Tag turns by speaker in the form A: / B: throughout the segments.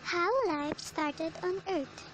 A: How life started on Earth.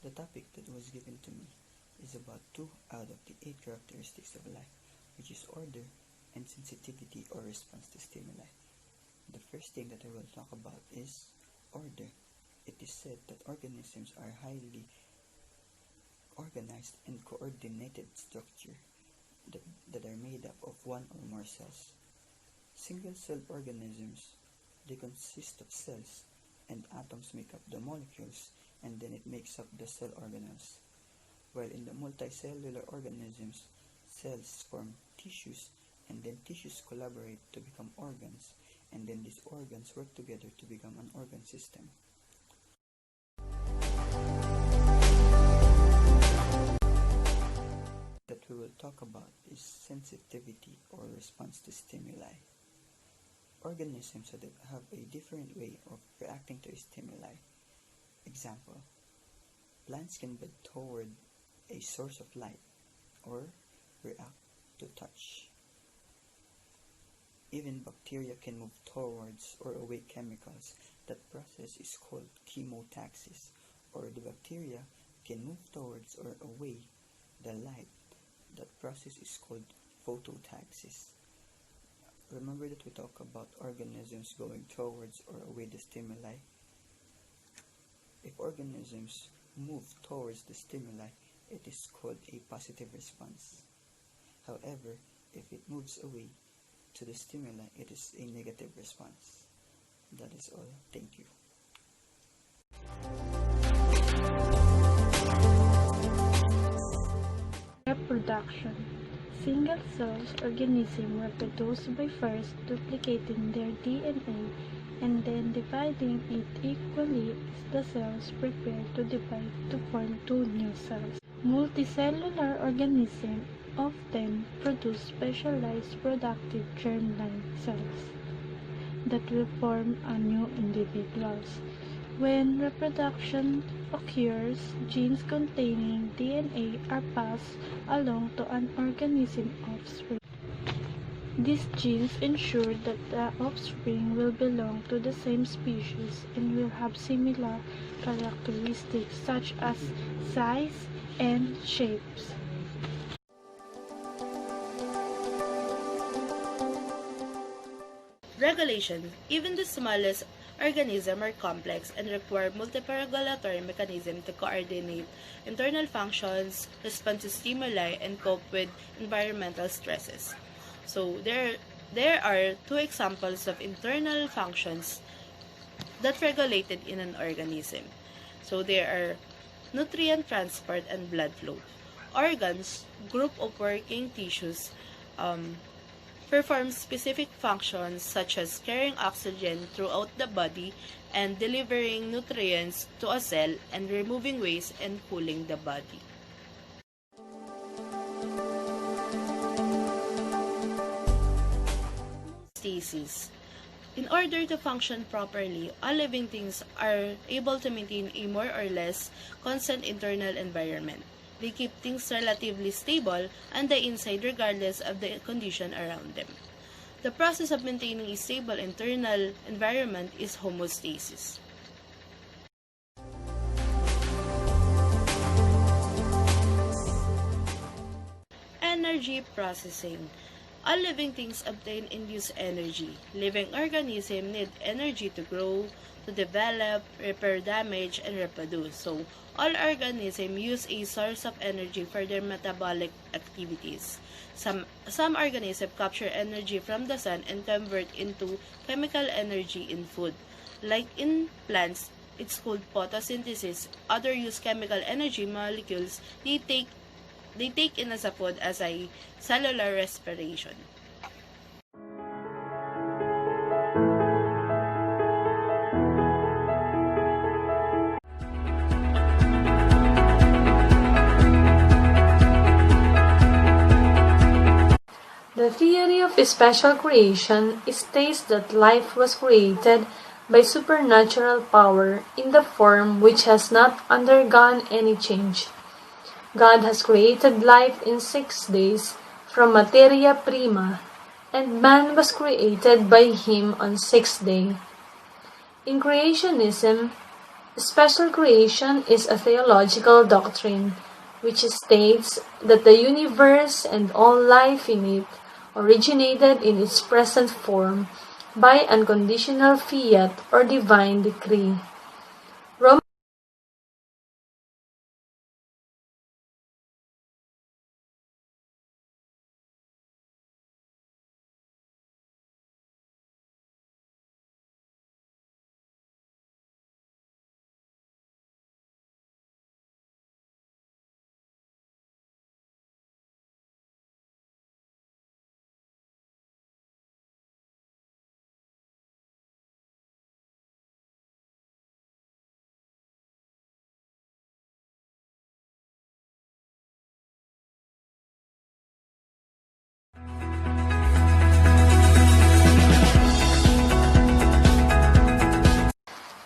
B: The topic that was given to me is about 2 out of the 8 characteristics of life, which is order and sensitivity or response to stimuli. The first thing that I will talk about is order. It is said that organisms are highly organized and coordinated structure that are made up of one or more cells. Single-celled organisms, they consist of cells, and atoms make up the molecules, and then it makes up the cell organelles. While in the multicellular organisms, cells form tissues, and then tissues collaborate to become organs, and then these organs work together to become an organ system. That we will talk about is sensitivity or response to stimuli. Organisms have a different way of reacting to stimuli. Example, plants can bend toward a source of light or react to touch. Even bacteria can move towards or away chemicals. That process is called chemotaxis, or the bacteria can move towards or away the light. That process is called phototaxis. Remember that we talk about organisms going towards or away the stimuli. If organisms move towards the stimuli, it is called a positive response. However, if it moves away to the stimuli, it is a negative response. That is all. Thank you.
C: Reproduction. Single-cell organisms reproduce by first duplicating their DNA and then dividing it equally as the cells prepare to divide to form 2 new cells. Multicellular organisms often produce specialized productive germ-line cells that will form a new individuals. When reproduction occurs, genes containing DNA are passed along to an organism's offspring. These genes ensure that the offspring will belong to the same species and will have similar characteristics such as size and shapes.
D: Regulation. Even the smallest organisms are complex and require multiple regulatory mechanisms to coordinate internal functions, respond to stimuli, and cope with environmental stresses. So there are 2 examples of internal functions that regulated in an organism. So there are nutrient transport and blood flow. Organs, group of working tissues, perform specific functions such as carrying oxygen throughout the body and delivering nutrients to a cell and removing waste and cooling the body. Homeostasis. In order to function properly, all living things are able to maintain a more or less constant internal environment. They keep things relatively stable on the inside regardless of the condition around them. The process of maintaining a stable internal environment is homeostasis. Energy processing. All living things obtain and use energy. Living organisms need energy to grow, to develop, repair damage, and reproduce. So, all organisms use a source of energy for their metabolic activities. Some organisms capture energy from the sun and convert into chemical energy in food. Like in plants, it's called photosynthesis. Others use chemical energy molecules they take in as a food as a cellular respiration.
C: The theory of special creation states that life was created by supernatural power in the form which has not undergone any change. God has created life in 6 days from materia prima, and man was created by Him on 6th day. In creationism, special creation is a theological doctrine which states that the universe and all life in it originated in its present form by unconditional fiat or divine decree.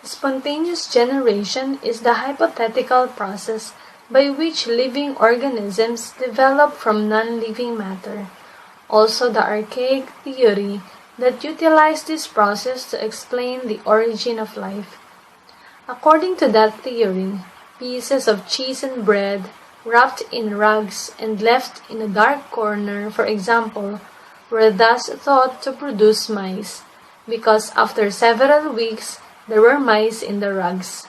C: Spontaneous generation is the hypothetical process by which living organisms develop from non-living matter. Also the archaic theory that utilized this process to explain the origin of life. According to that theory, pieces of cheese and bread wrapped in rags and left in a dark corner, for example, were thus thought to produce mice, because after several weeks there were mice in the rags.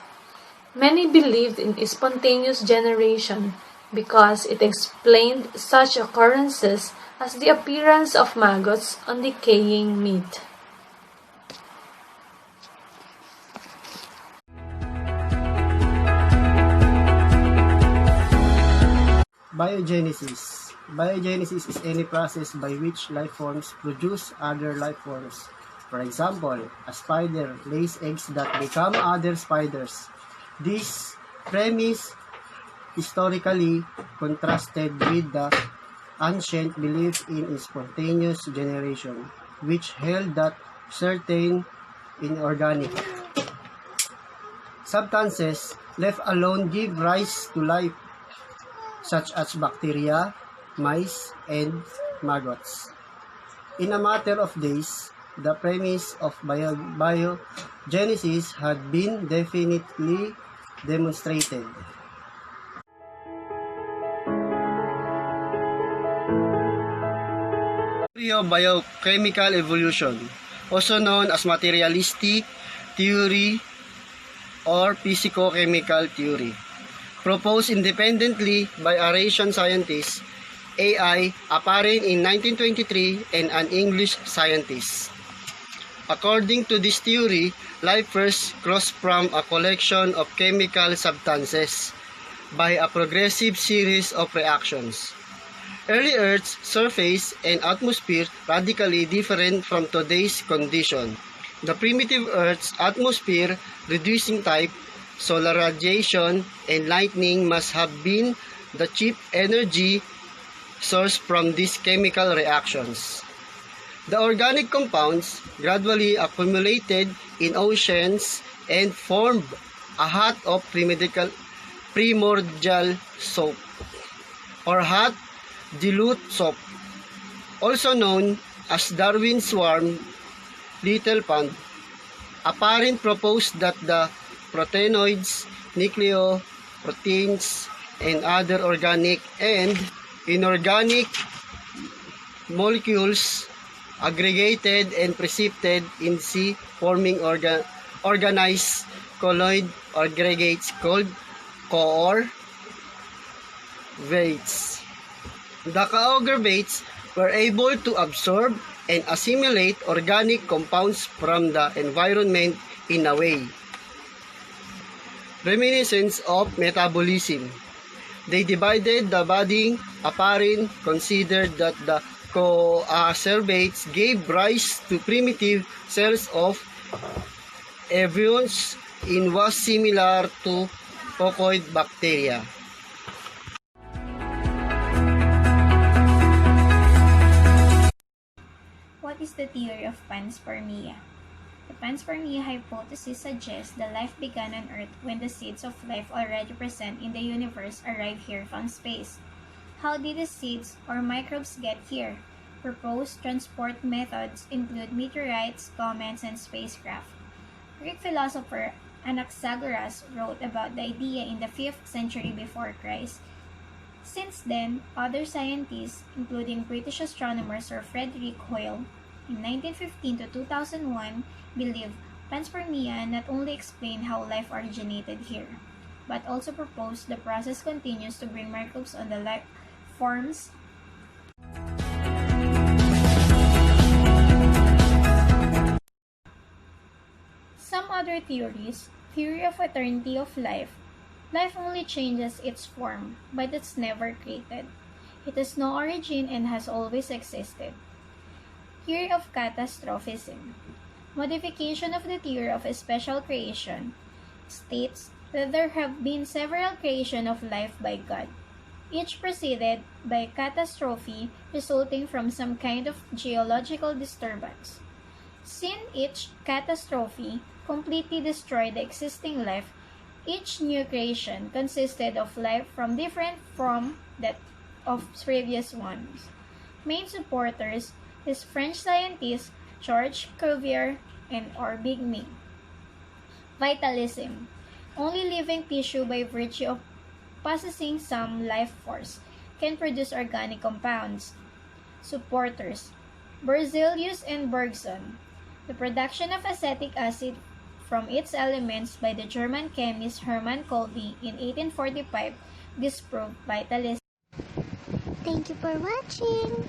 C: Many believed in spontaneous generation because it explained such occurrences as the appearance of maggots on decaying meat.
E: Biogenesis. Biogenesis is any process by which life forms produce other life forms. For example, a spider lays eggs that become other spiders. This premise historically contrasted with the ancient belief in spontaneous generation, which held that certain inorganic substances left alone give rise to life, such as bacteria, mice, and maggots. In a matter of days, the premise of biogenesis had been definitely demonstrated. Theory of biochemical evolution, also known as materialistic theory or physicochemical theory, proposed independently by a Russian scientist, A.I., apparent in 1923, and an English scientist. According to this theory, life first grows from a collection of chemical substances by a progressive series of reactions. Early Earth's surface and atmosphere radically different from today's condition. The primitive Earth's atmosphere, reducing type, solar radiation, and lightning must have been the chief energy source from these chemical reactions. The organic compounds gradually accumulated in oceans and formed a hat of primordial soap, or hot dilute soap, also known as Darwin's worm little pond. Apparent proposed that the proteinoids, nucleoproteins, and other organic and inorganic molecules aggregated and precipitated in sea, forming organized colloid aggregates called coagulates. The coagulates were able to absorb and assimilate organic compounds from the environment in a way reminiscent of metabolism. They divided the body. Apparent considered that the coagulates gave rise to primitive cells of eukaryotes in was similar to cocoid bacteria.
F: What is the theory of panspermia? The panspermia hypothesis suggests that life began on Earth when the seeds of life already present in the universe arrived here from space. How did the seeds or microbes get here? Proposed transport methods include meteorites, comets, and spacecraft. Greek philosopher Anaxagoras wrote about the idea in the 5th century before Christ. Since then, other scientists, including British astronomer Sir Frederick Hoyle, in 1915 to 2001, believe panspermia not only explained how life originated here, but also proposed the process continues to bring microbes on the life forms. Some other theories, theory of eternity of life only changes its form, but it's never created. It has no origin and has always existed. Theory of catastrophism. Modification of the theory of a special creation states that there have been several creations of life by God, each preceded by catastrophe resulting from some kind of geological disturbance. Since each catastrophe completely destroyed the existing life, each new creation consisted of life different from that of previous ones. Main supporters is French scientist Georges Cuvier and or Big Me. Vitalism. Only living tissue by virtue of possessing some life force can produce organic compounds. Supporters. Berzelius and Bergson. The production of acetic acid from its elements by the German chemist Hermann Kolbe in 1845 disproved vitalism.
A: Thank you for watching!